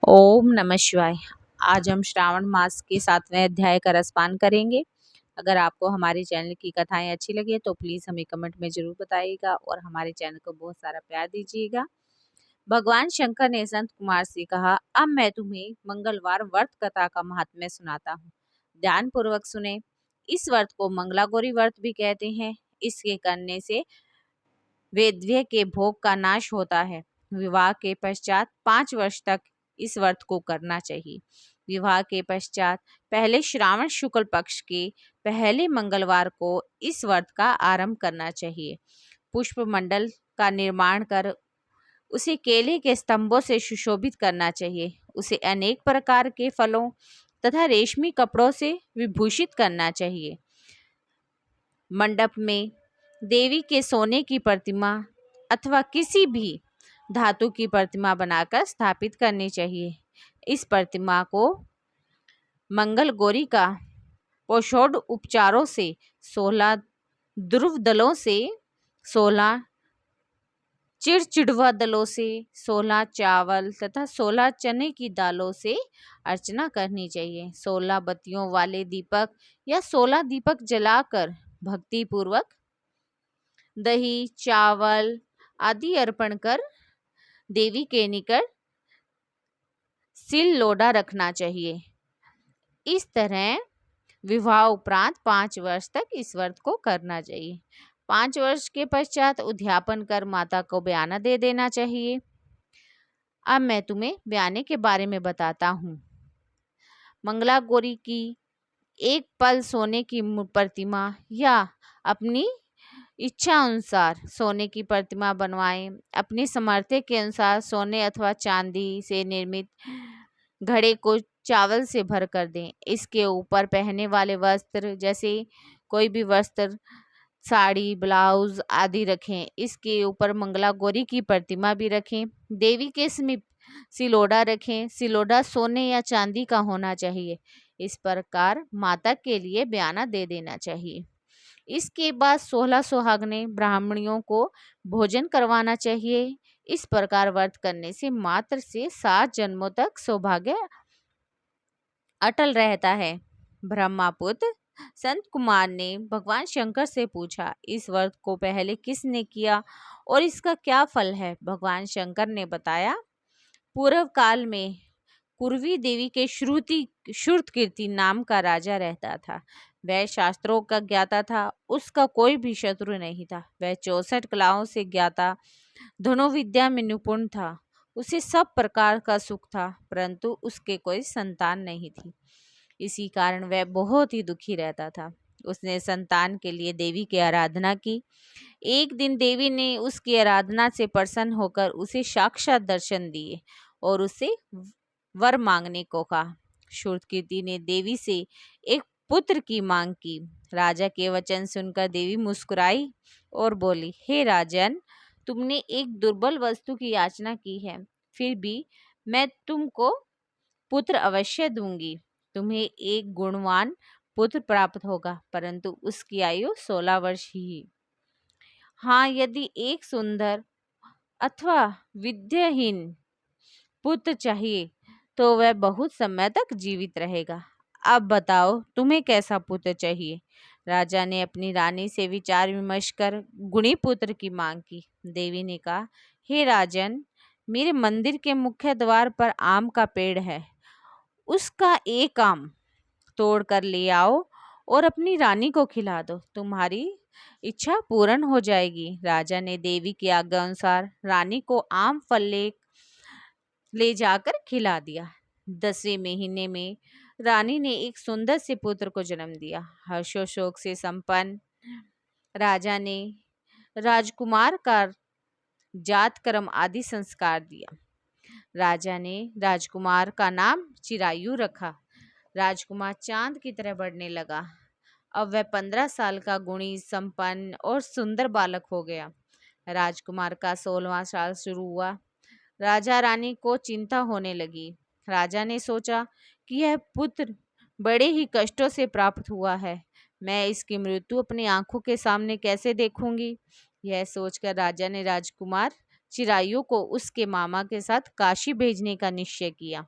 ओम नमः शिवाय। आज हम श्रावण मास के 7वें अध्याय का रसपान करेंगे। अगर आपको हमारे चैनल की कथाएं अच्छी लगे तो प्लीज हमें कमेंट में जरूर बताइएगा और हमारे चैनल को बहुत सारा प्यार दीजिएगा। भगवान शंकर ने संत कुमार से कहा, अब मैं तुम्हें मंगलवार व्रत कथा का महात्म्य सुनाता हूँ। ध्यान पूर्वक सुने। इस व्रत को मंगलागौरी व्रत भी कहते हैं। इसके करने से वेद्य के भोग का नाश होता है। विवाह के पश्चात 5 वर्ष तक इस व्रत को करना चाहिए। विवाह के पश्चात पहले श्रावण शुक्ल पक्ष के पहले मंगलवार को इस व्रत का आरंभ करना चाहिए। पुष्प मंडल का निर्माण कर उसे केले के स्तंभों से सुशोभित करना चाहिए। उसे अनेक प्रकार के फलों तथा रेशमी कपड़ों से विभूषित करना चाहिए। मंडप में देवी के सोने की प्रतिमा अथवा किसी भी धातु की प्रतिमा बनाकर स्थापित करनी चाहिए। इस प्रतिमा को मंगल गौरी का पोषोड उपचारों से 16 ध्रुव दलों से 16 चिड़चिड़वा दलों से 16 चावल तथा 16 चने की दालों से अर्चना करनी चाहिए। 16 बत्तियों वाले दीपक या 16 दीपक जलाकर भक्ति पूर्वक दही चावल आदि अर्पण कर देवी के निकट सिल लोढ़ा रखना चाहिए। इस तरह विवाह उपरांत 5 वर्ष तक इस व्रत को करना चाहिए। 5 वर्ष के पश्चात उद्यापन कर माता को बयाना दे देना चाहिए। अब मैं तुम्हें बयाने के बारे में बताता हूँ। मंगला गौरी की एक पल सोने की प्रतिमा या अपनी इच्छा अनुसार सोने की प्रतिमा बनवाएं। अपनी सामर्थ्य के अनुसार सोने अथवा चांदी से निर्मित घड़े को चावल से भर कर दें। इसके ऊपर पहनने वाले वस्त्र जैसे कोई भी वस्त्र, साड़ी, ब्लाउज आदि रखें। इसके ऊपर मंगला गौरी की प्रतिमा भी रखें। देवी के समीप सिलोड़ा रखें। सिलोड़ा सोने या चांदी का होना चाहिए। इस प्रकार माता के लिए बयाना दे देना चाहिए। इसके बाद 16 सुहागने ब्राह्मणियों को भोजन करवाना चाहिए। इस प्रकार व्रत करने से मात्र से 7 जन्मों तक सौभाग्य अटल रहता है। ब्रह्मापुत्र संत कुमार ने भगवान शंकर से पूछा, इस व्रत को पहले किसने किया और इसका क्या फल है? भगवान शंकर ने बताया, पूर्व काल में कुरवी देवी के श्रुतकीर्ति नाम का राजा रहता था। वह शास्त्रों का ज्ञाता था। उसका कोई भी शत्रु नहीं था। वह 64 कलाओं से ज्ञाता, धनुर्विद्या में निपुण था। उसे सब प्रकार का सुख था, परंतु उसके कोई संतान नहीं थी। इसी कारण वह बहुत ही दुखी रहता था। उसने संतान के लिए देवी की आराधना की। एक दिन देवी ने उसकी आराधना से प्रसन्न होकर उसे साक्षात दर्शन दिए और उसे वर मांगने को कहा। श्रुतकीर्ति ने देवी से एक पुत्र की मांग की। राजा के वचन सुनकर देवी मुस्कुराई और बोली, हे राजन, तुमने एक दुर्बल वस्तु की याचना की है, फिर भी मैं तुमको पुत्र अवश्य दूंगी। तुम्हें एक गुणवान पुत्र प्राप्त होगा, परंतु उसकी आयु 16 वर्ष ही। हाँ, यदि एक सुंदर अथवा विद्याहीन पुत्र चाहिए तो वह बहुत समय तक जीवित रहेगा। अब बताओ, तुम्हें कैसा पुत्र चाहिए? राजा ने अपनी रानी से विचार विमर्श कर गुणी पुत्र की मांग की। देवी ने कहा, हे राजन, मेरे मंदिर के मुख्य द्वार पर आम का पेड़ है। उसका एक आम तोड़ कर ले आओ और अपनी रानी को खिला दो। तुम्हारी इच्छा पूर्ण हो जाएगी। राजा ने देवी की आज्ञा अनुसार रानी को आम फल ले जाकर खिला दिया। 10वें महीने में रानी ने एक सुंदर से पुत्र को जन्म दिया। हर्षोशोक से संपन्न राजा ने राजकुमार का जात कर्म आदि संस्कार दिया। राजा ने राजकुमार का नाम चिरायु रखा। राजकुमार चांद की तरह बढ़ने लगा। अब वह 15 साल का गुणी, संपन्न और सुंदर बालक हो गया। राजकुमार का 16वां साल शुरू हुआ। राजा रानी को चिंता होने लगी। राजा ने सोचा कि यह पुत्र बड़े ही कष्टों से प्राप्त हुआ है। मैं इसकी मृत्यु अपनी आंखों के सामने कैसे देखूंगी? यह सोचकर राजा ने राजकुमार चिरायु को उसके मामा के साथ काशी भेजने का निश्चय किया।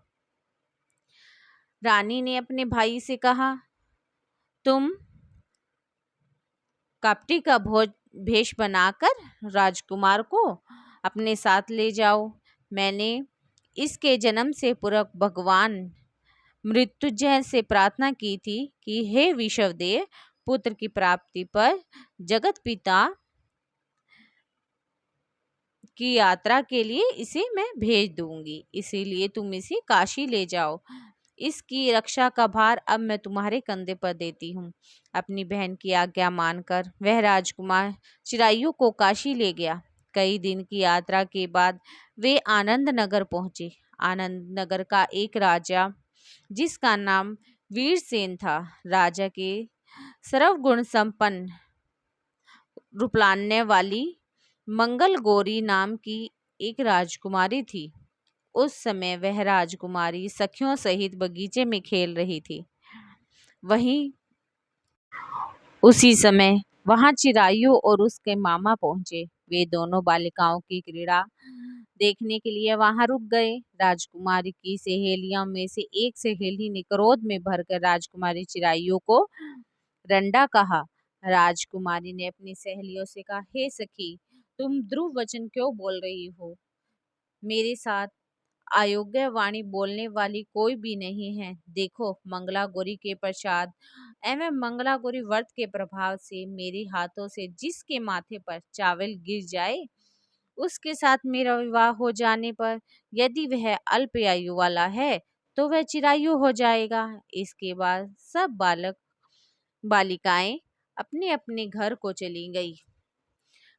रानी ने अपने भाई से कहा, तुम कपटी का भोज भेष बनाकर राजकुमार को अपने साथ ले जाओ। मैंने इसके जन्म से पूर्व भगवान मृत्युंजय से प्रार्थना की थी कि हे विश्वदेव, पुत्र की प्राप्ति पर जगत पिता की यात्रा के लिए इसे मैं भेज दूंगी, इसीलिए तुम इसे काशी ले जाओ। इसकी रक्षा का भार अब मैं तुम्हारे कंधे पर देती हूँ। अपनी बहन की आज्ञा मानकर वह राजकुमार चिरायु को काशी ले गया। कई दिन की यात्रा के बाद वे आनंद नगर पहुंचे। आनंद नगर का एक राजा, जिसका नाम वीरसेन था, राजा के सर्वगुण संपन्न रूपलान्य वाली मंगल गौरी नाम की एक राजकुमारी थी। उस समय वह राजकुमारी सखियों सहित बगीचे में खेल रही थी। वहीं उसी समय वहां चिरायु और उसके मामा पहुंचे। वे दोनों बालिकाओं की क्रीड़ा देखने के लिए वहां रुक गए। राजकुमारी की सहेलियों में से एक सहेली ने क्रोध में भरकर राजकुमारी चिरायु को रंडा कहा। राजकुमारी ने अपनी सहेलियों से कहा, हे सखी, तुम ध्रुव वचन क्यों बोल रही हो? मेरे साथ अयोग्य वाणी बोलने वाली कोई भी नहीं है। देखो, मंगला गौरी के प्रसाद एवं मंगला गौरी व्रत के प्रभाव से मेरे हाथों से जिसके माथे पर चावल गिर जाए, उसके साथ मेरा विवाह हो जाने पर यदि वह अल्प आयु वाला है तो वह चिरायु हो जाएगा। इसके बाद सब बालिकाएं अपने अपने घर को चली गई।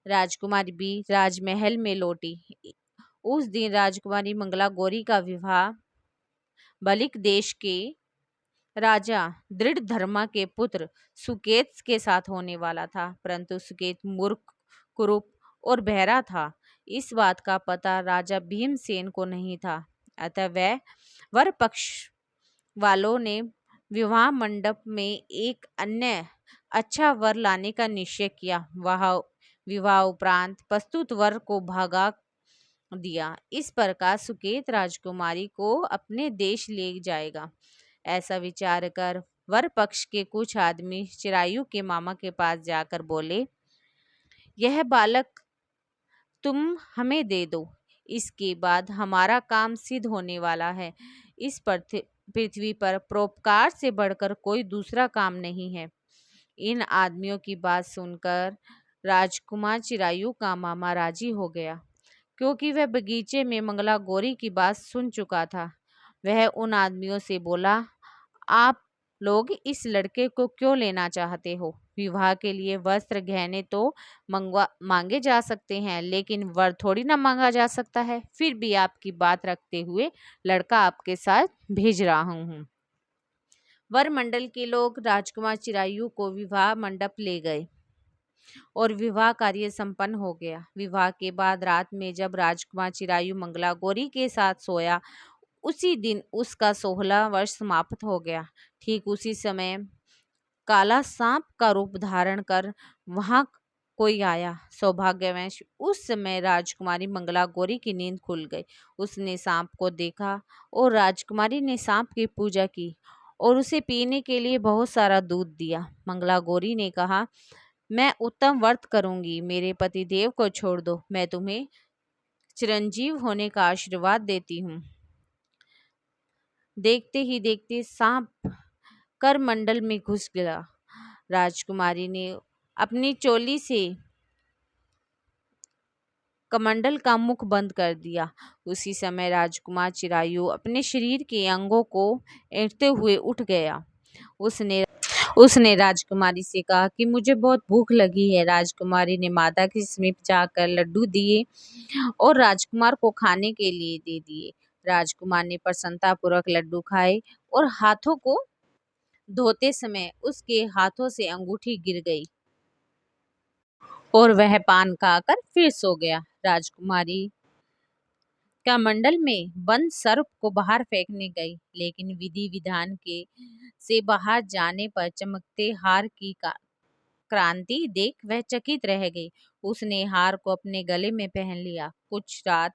राजकुमारी भी राजमहल में लौटी। उस दिन राजकुमारी मंगला गौरी का विवाह बलिक देश के राजा दृढ़धर्मा के पुत्र सुकेत के साथ होने वाला था, परंतु सुकेत मूर्ख, कुरूप और बहरा था। इस बात का पता राजा भीमसेन को नहीं था। अतः वह वर पक्ष वालों ने विवाह मंडप में एक अन्य अच्छा वर लाने का निश्चय किया। वह विवाह उपरांत प्रस्तुत वर को भगा दिया। इस प्रकार सुकेत राजकुमारी को अपने देश ले जाएगा। ऐसा विचार कर वर पक्ष के कुछ आदमी चिरायु के मामा के पास जाकर बोले, यह बालक तुम हमें दे दो, इसके बाद हमारा काम सिद्ध होने वाला है। इस पृथ्वी पर परोपकार से बढ़कर कोई दूसरा काम नहीं है। इन आदमियों की बात सुनकर राजकुमार चिरायु का मामा राजी हो गया, क्योंकि वह बगीचे में मंगला गौरी की बात सुन चुका था। वह उन आदमियों से बोला, आप लोग इस लड़के को क्यों लेना चाहते हो? विवाह के लिए वस्त्र गहने तो मांगे जा सकते हैं, लेकिन वर थोड़ी ना मांगा जा सकता है। फिर भी आपकी बात रखते हुए लड़का आपके साथ भेज रहा हूँ। वर मंडल के लोग राजकुमार चिरायु को विवाह मंडप ले गए और विवाह कार्य संपन्न हो गया। विवाह के बाद रात में जब राजकुमार चिरायु मंगला गौरी के साथ सोया, उसी दिन उसका 16 वर्ष समाप्त हो गया। ठीक उसी समय काला सांप का रूप धारण कर वहां कोई आया। सौभाग्यवश उस समय राजकुमारी मंगला गौरी की नींद खुल गई। उसने सांप को देखा और राजकुमारी ने सांप की पूजा की और उसे पीने के लिए बहुत सारा दूध दिया। मंगला गौरी ने कहा, मैं उत्तम व्रत करूंगी, मेरे पति देव को छोड़ दो, मैं तुम्हें चिरंजीव होने का आशीर्वाद देती हूँ। देखते ही देखते सांप करमंडल में घुस गया। राजकुमारी ने अपनी चोली से कमंडल का मुख बंद कर दिया। उसी समय राजकुमार चिरायु अपने शरीर के अंगों को ऐंठते हुए उठ गया। उसने राजकुमारी से कहा कि मुझे बहुत भूख लगी है। राजकुमारी ने माता के समीप जाकर लड्डू दिए और राजकुमार को खाने के लिए दे दिए। राजकुमार ने प्रसन्नतापूर्वक लड्डू खाए और हाथों को धोते समय उसके हाथों से अंगूठी गिर गई और वह पान खाकर फिर सो गया। राजकुमारी का मंडल में बंद सर्प को बाहर फेंकने गई, लेकिन विधि विधान के से बाहर जाने पर चमकते हार की क्रांति देख वह चकित रह गई। उसने हार को अपने गले में पहन लिया। कुछ रात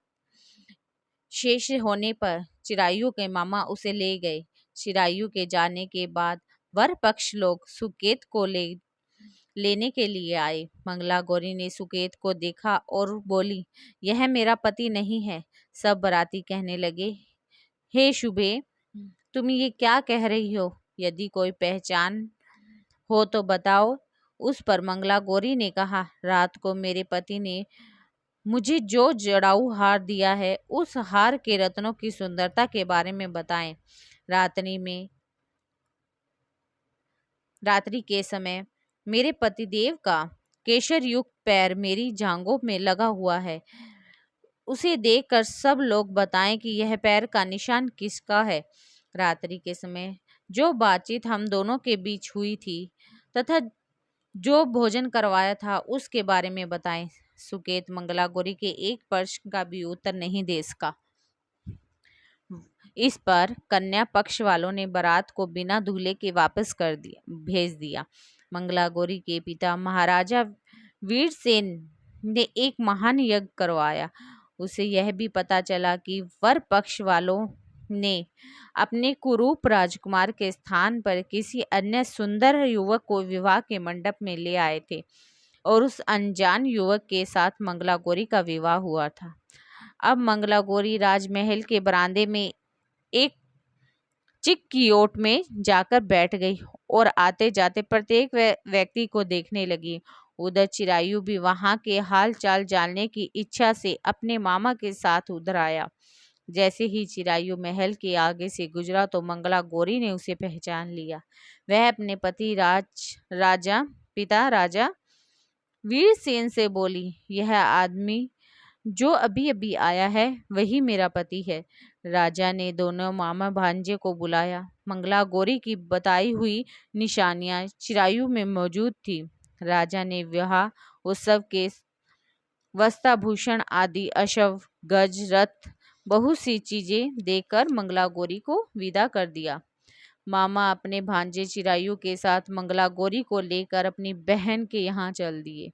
शेष होने पर चिरायु के मामा उसे ले गए। चिरायु के जाने के बाद वर पक्ष लोग सुकेत को लेने के लिए आए। मंगला गौरी ने सुकेत को देखा और बोली, यह मेरा पति नहीं है। सब बराती कहने लगे, हे शुभे, तुम ये क्या कह रही हो? यदि कोई पहचान हो तो बताओ। उस पर मंगला गौरी ने कहा, रात को मेरे पति ने मुझे जो जड़ाऊ हार दिया है, उस हार के रत्नों की सुंदरता के बारे में बताएं। रात्रि के समय मेरे पतिदेव का केशर युक्त पैर मेरी जांघों में लगा हुआ है। उसे देखकर सब लोग बताएं कि यह पैर का निशान किसका है। रात्रि के समय जो बातचीत हम दोनों के बीच हुई थी तथा जो भोजन करवाया था उसके बारे में बताएं। सुकेत मंगला गौरी के एक प्रश्न का भी उत्तर नहीं दे सका। इस पर कन्या पक्ष वालों ने बारात को बिना दूल्हे के वापस भेज दिया। मंगला गौरी के पिता महाराजा वीरसेन ने एक महान यज्ञ करवाया। उसे यह भी पता चला कि वर पक्ष वालों ने अपने कुरूप राजकुमार के स्थान पर किसी अन्य सुंदर युवक को विवाह के मंडप में ले आए थे और उस अनजान युवक के साथ मंगला गौरी का विवाह हुआ था। अब मंगला गौरी राजमहल के बरामदे में एक चिक की ओट में जाकर बैठ गई और आते जाते प्रत्येक व्यक्ति को देखने लगी। उधर चिरायु भी वहां के हाल चाल जानने की इच्छा से अपने मामा के साथ उधर आया। जैसे ही चिरायु महल के आगे से गुजरा तो मंगला गौरी ने उसे पहचान लिया। वह अपने पति राजा वीरसेन से बोली, यह आदमी जो अभी अभी आया है वही मेरा पति है। राजा ने दोनों मामा भांजे को बुलाया। मंगला गौरी की बताई हुई निशानियां चिरायु में मौजूद थी। राजा ने विवाह उत्सव के वस्त्राभूषण आदि अश्व गज रथ बहुत सी चीजें देकर मंगला गौरी को विदा कर दिया। मामा अपने भांजे चिरायु के साथ मंगला गौरी को लेकर अपनी बहन के यहाँ चल दिए।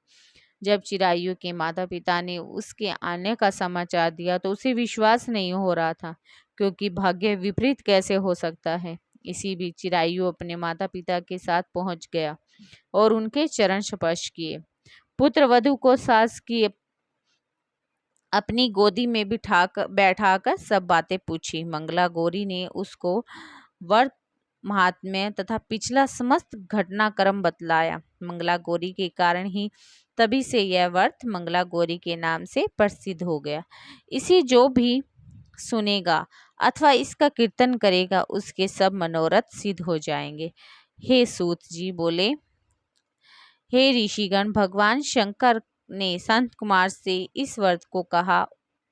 जब चिरायु के माता पिता ने उसके आने का समाचार दिया तो उसे विश्वास नहीं हो रहा था, क्योंकि भाग्य विपरीत कैसे हो सकता है। इसी बीच चिरायु अपने माता पिता के साथ पहुंच गया और उनके चरण स्पर्श किए। पुत्र वधू को सास की अपनी गोदी में बैठाकर सब बातें पूछी। मंगला गौरी ने उसको व्रत महात्म्य तथा पिछला समस्त घटनाक्रम बतलाया। मंगला गौरी के कारण ही तभी से यह व्रत मंगला गौरी के नाम से प्रसिद्ध हो गया। इसी जो भी सुनेगा अथवा इसका कीर्तन करेगा उसके सब मनोरथ सिद्ध हो जाएंगे। हे सूत जी बोले, हे ऋषिगण, भगवान शंकर ने संत कुमार से इस व्रत को कहा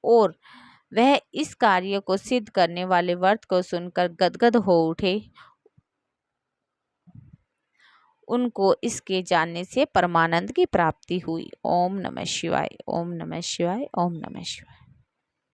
और वह इस कार्य को सिद्ध करने वाले व्रत को सुनकर गदगद हो उठे। उनको इसके जानने से परमानंद की प्राप्ति हुई। ओम नमः शिवाय, ओम नमः शिवाय, ओम नमः शिवाय।